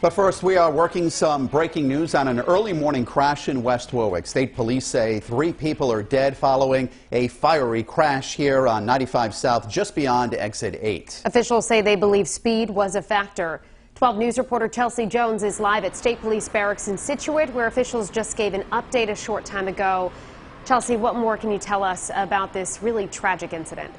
But first, we are working some breaking news on an early morning crash in West Warwick. State police say 3 people are dead following a fiery crash here on 95 South, just beyond exit 8. Officials say they believe speed was a factor. 12 News reporter Chelsea Jones is live at State Police Barracks in Scituate, where officials just gave an update a short time ago. Chelsea, what more can you tell us about this really tragic incident?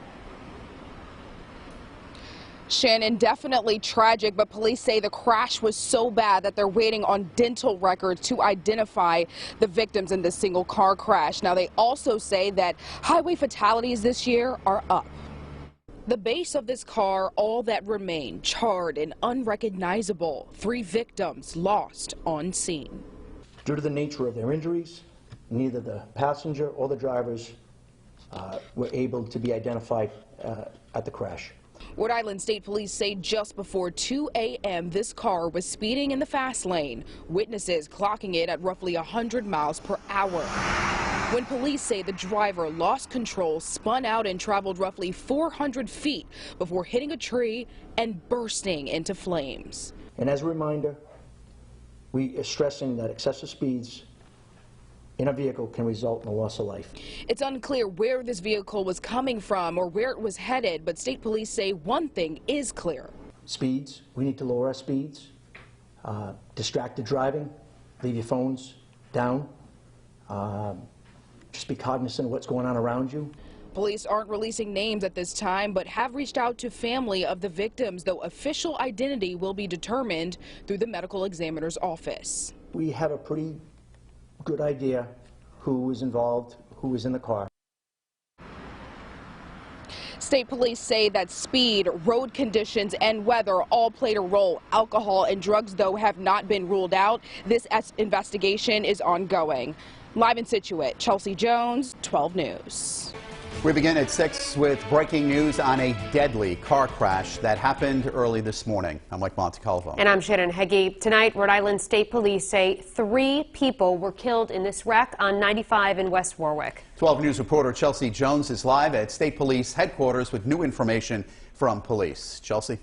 Shannon, definitely tragic, but police say the crash was so bad that they're waiting on dental records to identify the victims in this single car crash. Now, they also say that highway fatalities this year are up. The base of this car, all that remained, charred and unrecognizable. 3 victims lost on scene. Due to the nature of their injuries, neither the passenger or the drivers were able to be identified at the crash. Rhode Island State Police say just before 2 a.m. this car was speeding in the fast lane, witnesses clocking it at roughly 100 miles per hour. When police say the driver lost control, spun out and traveled roughly 400 feet before hitting a tree and bursting into flames. And as a reminder, we are stressing that excessive speeds in a vehicle can result in the loss of life. It's unclear where this vehicle was coming from or where it was headed, but state police say one thing is clear. Speeds, we need to lower our speeds. Distracted driving, leave your phones down. Just be cognizant of what's going on around you. Police aren't releasing names at this time, but have reached out to family of the victims, though official identity will be determined through the medical examiner's office. We have a pretty good idea who was involved, who was in the car. State police say that speed, road conditions, and weather all played a role. Alcohol and drugs, though, have not been ruled out. This investigation is ongoing. Live in Scituate, Chelsea Jones, 12 News. We begin at 6 with breaking news on a deadly car crash that happened early this morning. I'm Mike Montecalvo. And I'm Shannon Heggie. Tonight, Rhode Island State Police say 3 people were killed in this wreck on 95 in West Warwick. 12 News reporter Chelsea Jones is live at State Police headquarters with new information from police. Chelsea.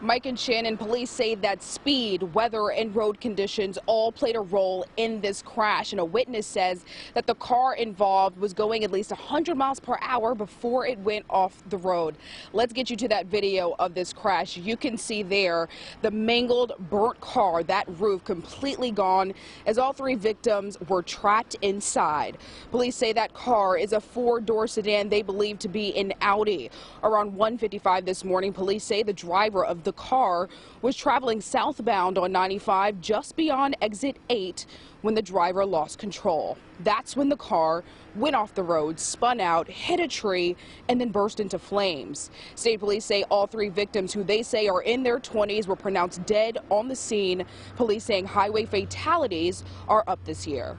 Mike and Shannon, police say that speed, weather, and road conditions all played a role in this crash. And a witness says that the car involved was going at least 100 miles per hour before it went off the road. Let's get you to that video of this crash. You can see there the mangled, burnt car, that roof completely gone, as all 3 victims were trapped inside. Police say that car is a 4-door sedan they believe to be an Audi. Around 1:55 this morning, police say the driver of the car was traveling southbound on 95 just beyond exit 8 when the driver lost control. That's when the car went off the road, spun out, hit a tree, and then burst into flames. State police say all 3 victims, who they say are in their 20s, were pronounced dead on the scene. Police saying highway fatalities are up this year.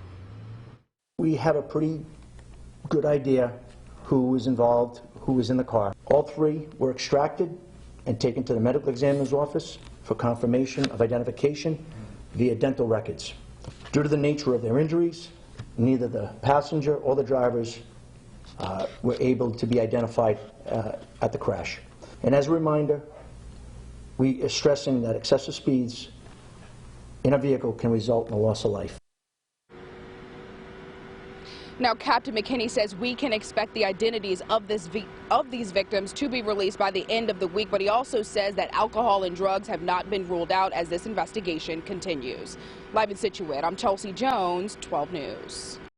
We have a pretty good idea who was involved, who was in the car. All 3 were extracted and taken to the medical examiner's office for confirmation of identification via dental records. Due to the nature of their injuries, neither the passenger or the drivers were able to be identified at the crash. And as a reminder, we are stressing that excessive speeds in a vehicle can result in the loss of life. Now, Captain McKinney says we can expect the identities of these victims to be released by the end of the week, but he also says that alcohol and drugs have not been ruled out as this investigation continues. Live in Scituate, I'm Chelsea Jones, 12 News.